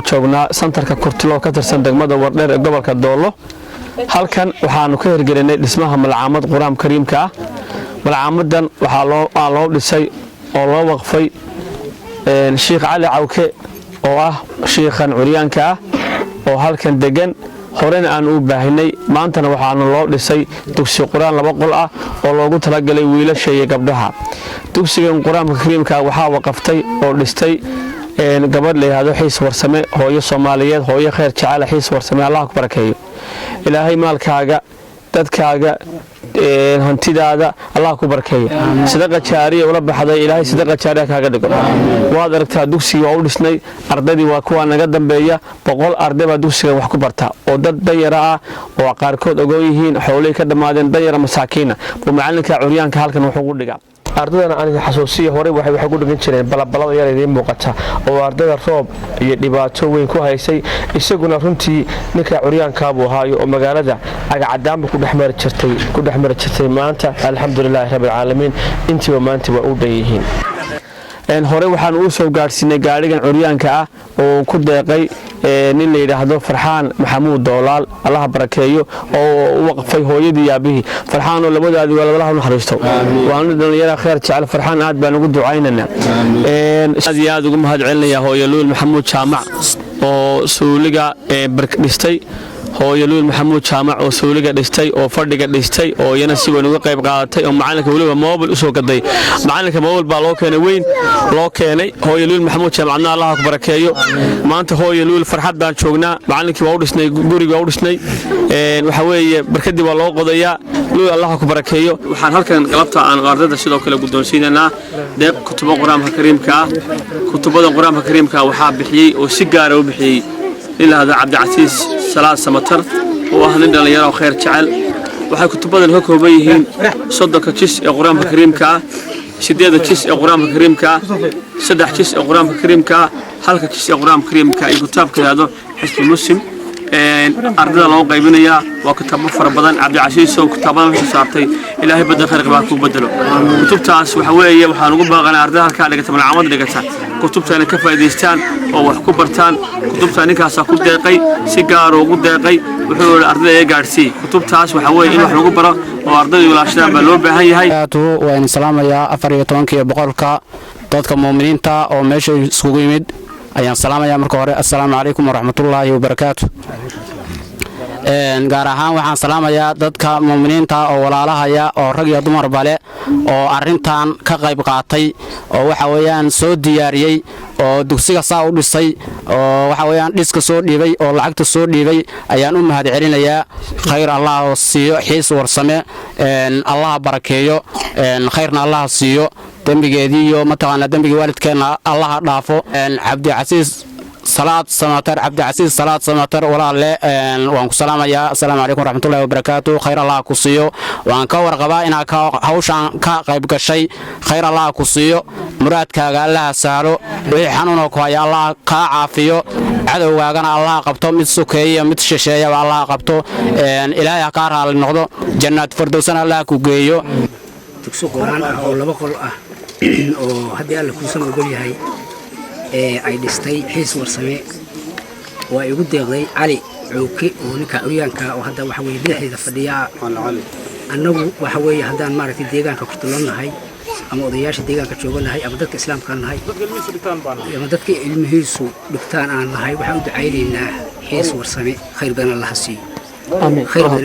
joognaa santarka Kurtilo ka tirsan degmada Wardheer ee gobolka Doolo halkan waxaanu ka hirgelinay dhismaha malcaamad quraanka kariimka ah malcaamadan waxaa loo dhisay oo loo waqfay Sheekh Cali Cawke oo ah sheekhan curyaanka ah oo halkan degan horena aan u baahinay maantana waxaanu loo dhisay dugsi quraan 2 qol ah oo loogu talagalay wiilasha iyo gabdhaha dugsigan quraanka kariimka waxaa waqaftay oo dhistay gabadh leeyahay xiis warsame hooyo Soomaaliyeed hooyo khayr jecel xiis warsame Allah ku barakeeyo ilaahay maalkaaga dadkaaga hantidaada Allah ku barakeeyo sadaqa jaariya wala baxday ilaahay sadaqa jaariya kaaga dhigo waad aragtaa dugsiga oo dhisnay ardadii waa kuwa naga dambeeya 100 arday baa dugsiga wax ku barta oo dad danyar ah oo qaarkood ogow yihiin xoolay ka dhamaadeen danyar masaakiina oo macalinka curyaanka halkan wuxuu u dhigaa ardayda aan xasuusiyo hore waxay ku dhigan jireen balbalada yar ee muuqata oo ardayda roob iyo dhibaato weyn ku haysay isaguna runtii ninka curyaanka buu haayo oo magaalada agacadaanba ku dhaxmar jirtay maanta alxamdulillaah rabbil caalamiin intii maanta waa u dhanyihiin hore waxaan u soo gaarsiinay gaarigan curyaanka ah oo ku deeqay nin la yiraahdo Farxaan Maxamuud Doolaal Allah barakeeyo oo waqfay hooyadii yaabihi Farxaan oo labadaadi walaalaha u naxariisto waan dhalinyaro khayr jecel Farxaan aad baan ugu ducaynana aad ugu mahad celinaya hooyo Luul Maxamuud Jaamac oo suuliga barkadhistay hooyo Luul Maxamuud Jaamac oo suuliga dhistay oo fadhiga dhistay oo yana si weyn uga qayb qaadatay oo macalinka waliba mobile u soo gaday macalinka mobile baa loo keenay weyn loo keenay hooyo Luul Maxamuud Jaamacna Allah ku barakeeyo maanta hooyo Luul farxad baan joognaa macalinkii waa u dhisnay guriga waa u dhisnay waxa weeye barkadii waa loo qodayaa Luul Allah ku barakeeyo waxaan halkan qalabta aan ardayda sidoo kale guddoonsiinana deeq kutubo quraanka kariimka kutubada quraanka kariimka waxa bixiyay oo si gaar ah u bixiyay إلا هذا عبد العزيز ثلاث سمتر وأهل دليل خير جعل waxay kutubadan ka kooban yihiin 30 jis ee quraanka kariimka 8 jis ee quraanka kariimka 3 jis ee quraanka kariimka halka jis ee quraanka kariimka ay kitaabka yado xisbi muslim ardada loo qaybinaya waa kitaabo fara badan Cabdi Casiis oo kitaabada soo saartay ilaahay badal khayr qaba ku bedelo kutubtaas waxa weeye waxaan ugu baaqanaa ardada halka dhigata malcaamad dhigata kutubtana ka faa'iideystaan oo wax ku bartaan kutubta ninkaas ku deeqay si gaar ah ugu deeqay wuxuu ardada gaarsiiyay kutubtaas waxa weeye in wax lagu baro oo ardada walaashada baa loo baahan yahay waan salaamaya 14 boqolka dadka muuminiinta oo meesha iskugu yimid ayaan salaamaya marka hore assalaamu alaykum waraxmatullaahi wabarakaatuh gaar ahaan waxaan salaamayaa dadka muuminiinta oo walaalahaya oo rag iyo dumar bale oo arintan ka qayb qaatay oo waxa weeyaan soo diyaariyay oo dugsiga saa u dhisay oo waxa weeyaan dhiska soo dhiibay oo lacagta soo dhiibay ayaan u mahad celinayaa khayr Allah oo siiyo xiis warsame Allah barakeeyo khayrna Allah siiyo dambigeedii iyo mataqaana dambiga waalidkeena Allah dhaafo Cabdi Casiis صلاة سماتر عبد العزيز صلاة سماتر ولا لا وانكسلام يا السلام عليكم ورحمة الله وبركاته خير الله كوسيو وانكور قبائنا كهوشان كقيب كشيء خير الله كوسيو مراد كاجا الله سارو وحنونه كوي الله كعافيو عدو واجنا الله قبته متسكية متششية والله قبته إلهي كاره على النقطة جنة فردوسنا الله كوجيو تكسو قرآن أو لبقول أو هدي الله كوسنا وقولي هاي ay dhistay xiis warsame waa igu deeqday Cali Cawke oo ninka curyaanka oo hadda waxa weeye bidixda fadhiya annagu waxa weeye hadaan maaragtay deegaanka ku tulanahay ama odayaasha deegaanka jooganahay ama dadka islaamka nahay ama dadka ilmihiisu dhigtaan aan nahay waxaan u ducaynaynaa xiis warsame khayr badan Allah siiyo خير من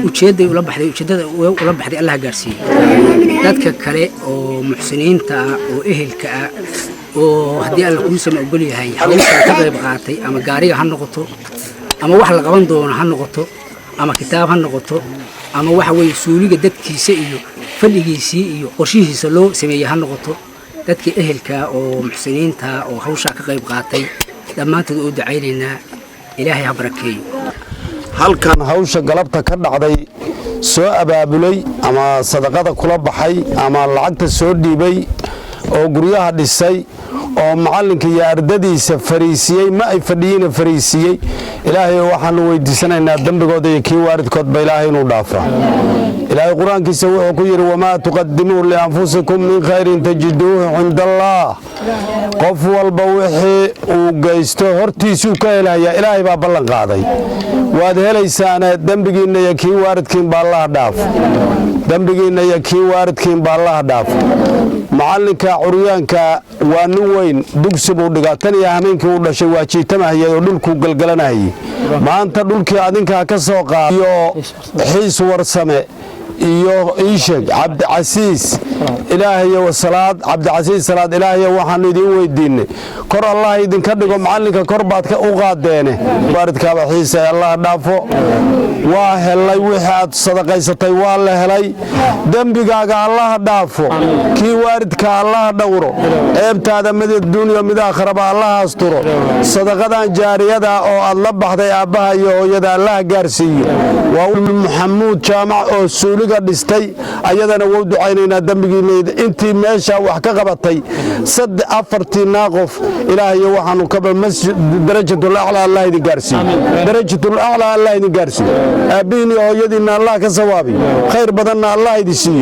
ujeedada ula baxday Allah gaarsiiyay dadka kale oo muxsiniinta oo ehelka oo hadii alla ku soo ogol yahay hawsha ka qayb qaatay ama gaariga ha noqoto ama wax la qaban doono ha noqoto ama kitaab ha noqoto ama waxa way suuliga dadkiisa iyo fadhigiisii iyo qorshihiisa loo sameeyay ha noqoto dadka ehelka oo muxsiniinta oo hawsha ka qayb qaatay dhamaantood u ducaynaynaa ilaahay ha barakeeyo halkan hawsha galabta ka dhacday soo abaabulay ama sadaqada kula baxay ama lacagta soo dhiibay oo guryaha dhisay oo macalinka iyo ardadiisa fariisiyay ma ay fadhiyeen fariisiyay ilaahay waxaan weydiisanaynaa dambigooda iyo kii waalidkood ba ilaahay inuu dhaafo ilaahay qur-aankiisa wuxuu ku yidhi wamaa tuqadimuu lianfusikum min khayrin tajiduuhu cinda allah qof walba wixii uu geysto hortiisuu ka helayaa ilaahay baa ballan qaaday waad helaysaane dembigiinna iyo kii waaridkiin baa allaha dhaaf dembigiinna iyo kii waaridkiin baa allaha dhaaf macallinka curyaanka waa nin weyn dugsi buu dhigaa tan iyo hameenkii uu dhashay waa jiitamahayay oo dhulkuu galgalanahayay maanta dhulkii adinkaa ka soo qaada iyo xiis warsame iyo iisheg cabdicasiis ilaahayow salaad cabdicasiis salaad ilaahayow waxaanu idiin weydiinay kor allah idinka dhigo macallinka kor baad u qaadeene waaridkaaba xiisa ee allah dhaafo waa helay wixii aad sadaqaysatay waa la helay dembigaaga allaha dhaafo kii waaridka allaha dhowro ceebtaada mid adduuniya mid aakharaba allaha asturo sadaqadan jaariyada oo aad la baxday aabbaha iyo hooyada allaha gaarsiiyo waa maxamuud jaamac oo suuliga dhistay ayadana wuu ducaynaynaa dembigiina intii meesha wax ka qabatay 4 naaqof ilaahay waxaanu ka masjid darajatul a'la allah idin gaarsiiyo darajatul a'la allah idin gaarsiiyo aabiin iyo hooyadiina allah ka sawaabi khayr badanna allah idin siiyo